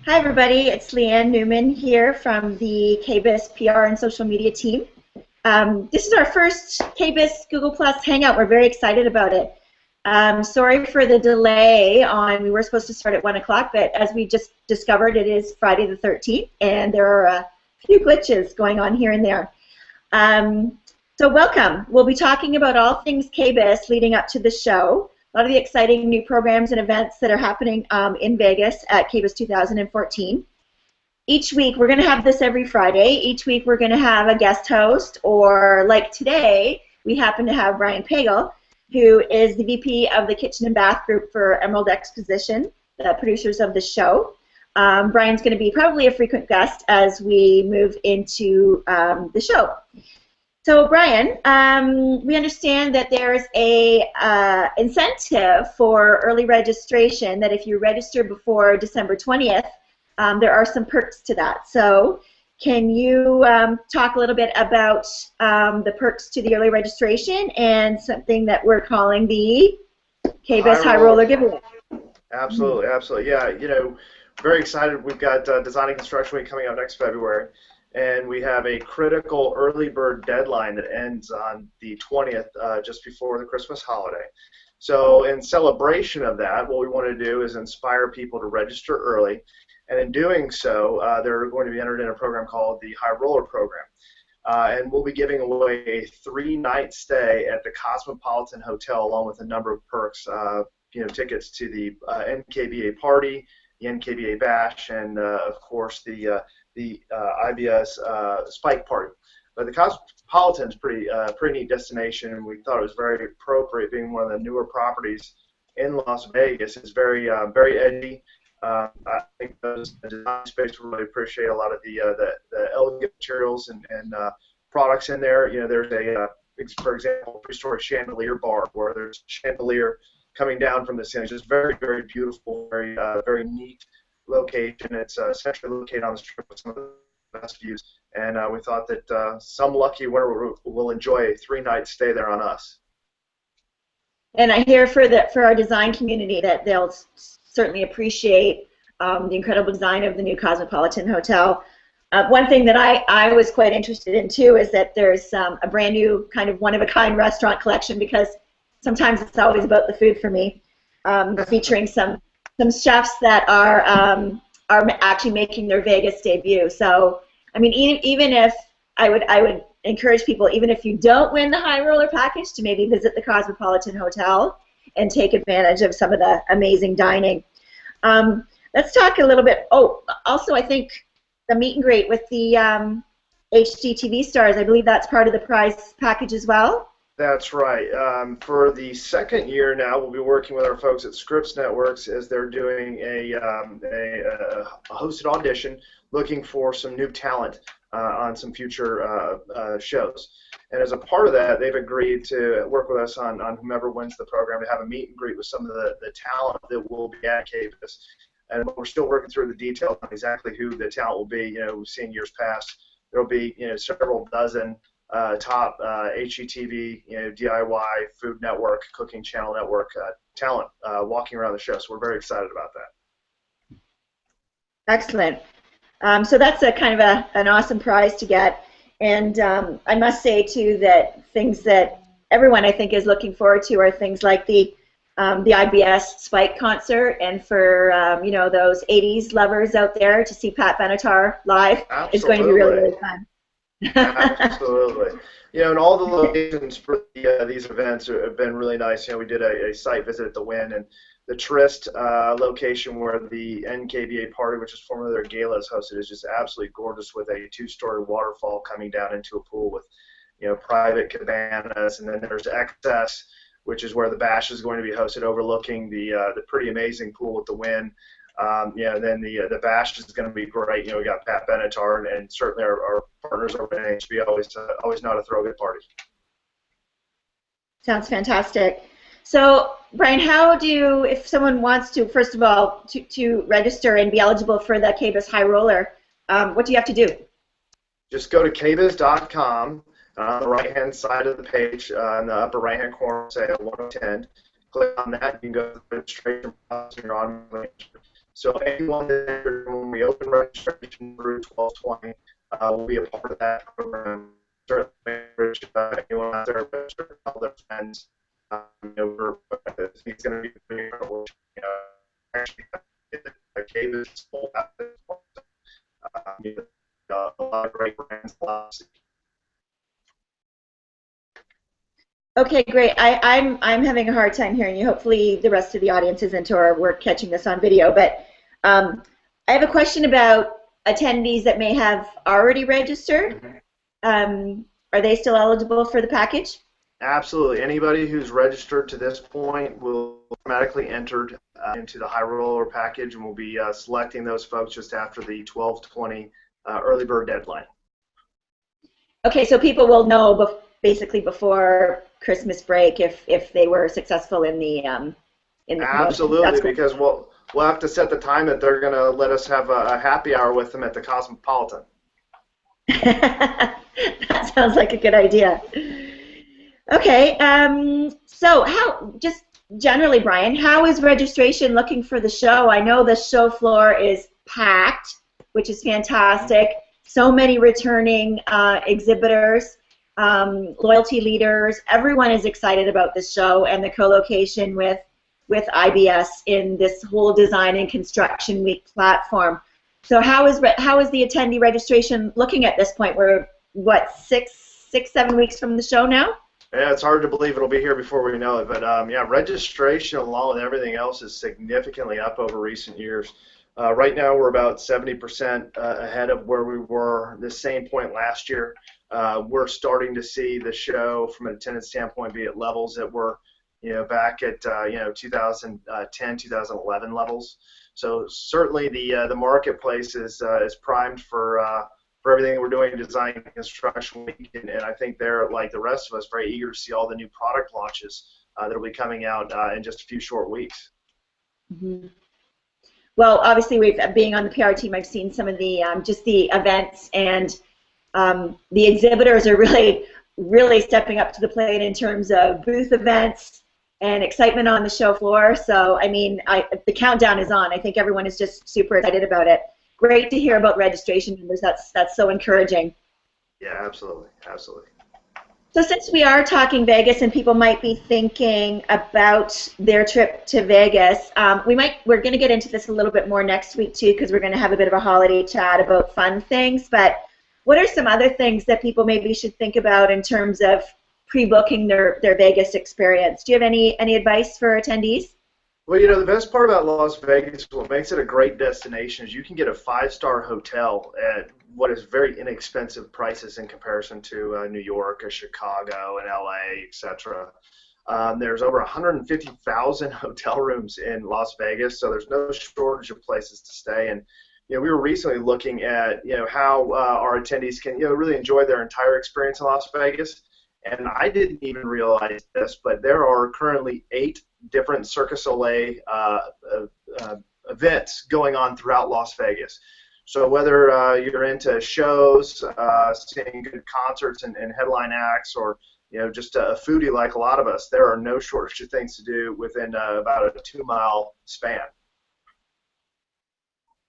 Hi, everybody. It's Leanne Newman here from the KBIS PR and social media team. This is our first KBIS Google Plus Hangout. We're very excited about it. Sorry for the delay we were supposed to start at 1 o'clock, but as we just discovered, it is Friday the 13th, and there are a few glitches going on here and there. So welcome. We'll be talking about all things KBIS leading up to the show. A lot of the exciting new programs and events that are happening in Vegas at KBIS 2014. Each week, we're going to have this every Friday. Each week, we're going to have a guest host, or like today, we happen to have Brian Pagel, who is the VP of the Kitchen and Bath Group for Emerald Exposition, the producers of the show. Brian's going to be probably a frequent guest as we move into the show. So, Brian, we understand that there's a incentive for early registration, that if you register before December 20th, there are some perks to that. So, can you talk a little bit about the perks to the early registration and something that we're calling the KBIS High-Roller Giveaway? Absolutely, absolutely. Yeah, very excited. We've got Design and Construction Week coming up next February. And we have a critical early bird deadline that ends on the 20th, just before the Christmas holiday. So in celebration of that, what we want to do is inspire people to register early. And in doing so, they're going to be entered in a program called the High Roller Program. And we'll be giving away a 3-night stay at the Cosmopolitan Hotel, along with a number of perks, tickets to the NKBA party, the NKBA bash, and of course the IBS Spike Party. But the Cosmopolitan's pretty neat destination, and we thought it was very appropriate, being one of the newer properties in Las Vegas. It's very edgy. I think the design space will really appreciate a lot of the elegant materials and products in there. There's for example, a 3-story chandelier bar where there's a chandelier coming down from the ceiling. It's just very, very beautiful, very neat location. It's centrally located on the strip with some of the best views, and we thought that some lucky winner will enjoy a 3-night stay there on us. And I hear for our design community that they'll certainly appreciate the incredible design of the new Cosmopolitan Hotel. One thing that I was quite interested in too is that there's a brand new kind of one-of-a-kind restaurant collection, because sometimes it's always about the food for me, featuring some chefs that are actually making their Vegas debut. So, I mean, even if I would encourage people, even if you don't win the High Roller package, to maybe visit the Cosmopolitan Hotel and take advantage of some of the amazing dining. Let's talk a little bit. Oh, also, I think the meet and greet with the HGTV stars, I believe that's part of the prize package as well. That's right. For the second year now, we'll be working with our folks at Scripps Networks as they're doing a hosted audition, looking for some new talent on some future shows. And as a part of that, they've agreed to work with us on whomever wins the program to have a meet and greet with some of the talent that will be at KBIS. And we're still working through the details on exactly who the talent will be. We've seen years past. There'll be several dozen top HGTV, DIY, Food Network, Cooking Channel Network talent walking around the show. So we're very excited about that. Excellent. So that's a kind of an awesome prize to get. And I must say too that things that everyone I think is looking forward to are things like the IBS Spike Concert, and for those 80s lovers out there, to see Pat Benatar live is going to be really, really fun. Absolutely. And all the locations for these events have been really nice. We did a site visit at the Wynn, and the Trist location where the NKBA party, which is formerly their gala, is hosted, is just absolutely gorgeous, with a 2-story waterfall coming down into a pool with private cabanas. And then there's Excess, which is where the bash is going to be hosted, overlooking the pretty amazing pool at the Wynn. And then the bash is going to be great. We got Pat Benatar, and certainly our partners over at HB always know how to throw a good party. Sounds fantastic. So, Brian, if someone wants to, first of all, to register and be eligible for the KBIS High Roller, what do you have to do? Just go to kbis.com. On the right-hand side of the page, in the upper right-hand corner, say 110. Click on that. You can go to the registration process, and you're on. So anyone that when we open registration through 12/20 will be a part of that program. Certainly, anyone out there register, all their friends. It's going to be pretty incredible. Actually, the KBIS is full out. A lot of great brands. Okay, great. I'm having a hard time hearing you. Hopefully the rest of the audience isn't, or we're catching this on video. But I have a question about attendees that may have already registered. Are they still eligible for the package? Absolutely. Anybody who's registered to this point will automatically entered into the High-Roller package, and we'll be selecting those folks just after the 12/20 early bird deadline. Okay, so people will know basically before Christmas break if they were successful in the Absolutely, because we'll have to set the time that they're going to let us have a happy hour with them at the Cosmopolitan. That sounds like a good idea. Okay, so just generally, Brian, how is registration looking for the show? I know the show floor is packed, which is fantastic. So many returning exhibitors, loyalty leaders. Everyone is excited about this show and the co-location with IBS in this whole Design and Construction Week platform. So how is the attendee registration looking at this point? We're, what, 7 weeks from the show now? Yeah, it's hard to believe it'll be here before we know it, but yeah, registration along with everything else is significantly up over recent years. Right now we're about 70% ahead of where we were this same point last year. We're starting to see the show from an attendance standpoint be at levels that were back at 2010, 2011 levels. So certainly the marketplace is primed for everything that we're doing in Design and Construction Week, and I think they're, like the rest of us, very eager to see all the new product launches that will be coming out in just a few short weeks. Mm-hmm. Well, obviously, being on the PR team, I've seen some of the just the events, and the exhibitors are really stepping up to the plate in terms of booth events and excitement on the show floor. So, I mean, the countdown is on. I think everyone is just super excited about it. Great to hear about registration numbers. That's so encouraging. Yeah, absolutely, absolutely. So since we are talking Vegas and people might be thinking about their trip to Vegas, we're going to get into this a little bit more next week too, because we're going to have a bit of a holiday chat about fun things. But what are some other things that people maybe should think about in terms of pre-booking their Vegas experience? Do you have any advice for attendees? Well, the best part about Las Vegas, what makes it a great destination, is you can get a 5-star hotel at what is very inexpensive prices in comparison to New York or Chicago and LA, etc. There's over 150,000 hotel rooms in Las Vegas, so there's no shortage of places to stay. And we were recently looking at how our attendees can really enjoy their entire experience in Las Vegas. And I didn't even realize this, but there are currently 8 different Cirque du Soleil events going on throughout Las Vegas. So whether you're into shows, seeing good concerts and headline acts, or just a foodie like a lot of us, there are no shortage of things to do within about a 2-mile span.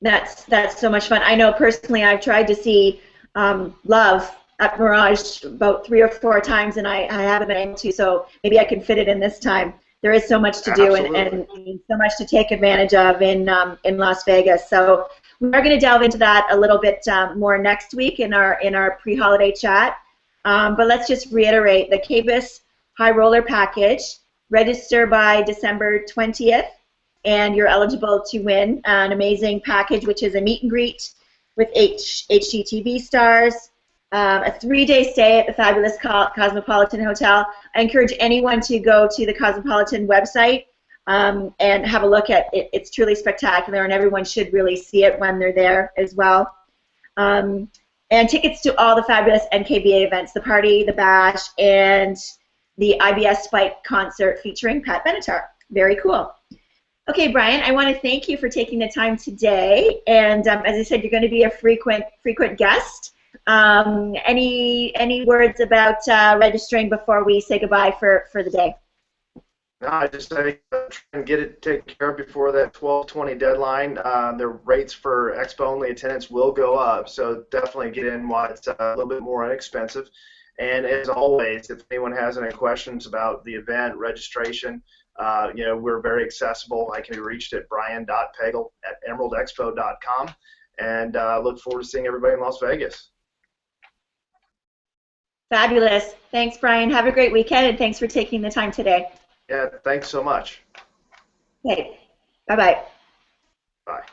That's so much fun. I know personally I've tried to see Love at Mirage about 3 or 4 times, and I haven't been able to, so maybe I can fit it in this time. There is so much to do and so much to take advantage of in Las Vegas. So we are going to delve into that a little bit more next week in our pre-holiday chat. But let's just reiterate the KBIS High-Roller package. Register by December 20th, and you're eligible to win an amazing package, which is a meet and greet with HGTV stars, a 3-day stay at the fabulous Cosmopolitan Hotel. I encourage anyone to go to the Cosmopolitan website and have a look at it. It's truly spectacular, and everyone should really see it when they're there as well. And tickets to all the fabulous NKBA events, the party, the bash, and the IBS Spike concert featuring Pat Benatar. Very cool. Okay, Brian, I want to thank you for taking the time today. And as I said, you're going to be a frequent guest. Any words about registering before we say goodbye for the day? No, I just say try and get it taken care of before that 12/20 deadline. The rates for expo only attendance will go up, so definitely get in while it's a little bit more inexpensive. And as always, if anyone has any questions about the event registration, we're very accessible. I can be reached at brian.pagel@emeraldexpo.com, and look forward to seeing everybody in Las Vegas. Fabulous. Thanks, Brian. Have a great weekend, and thanks for taking the time today. Yeah, thanks so much. Okay. Bye-bye. Bye.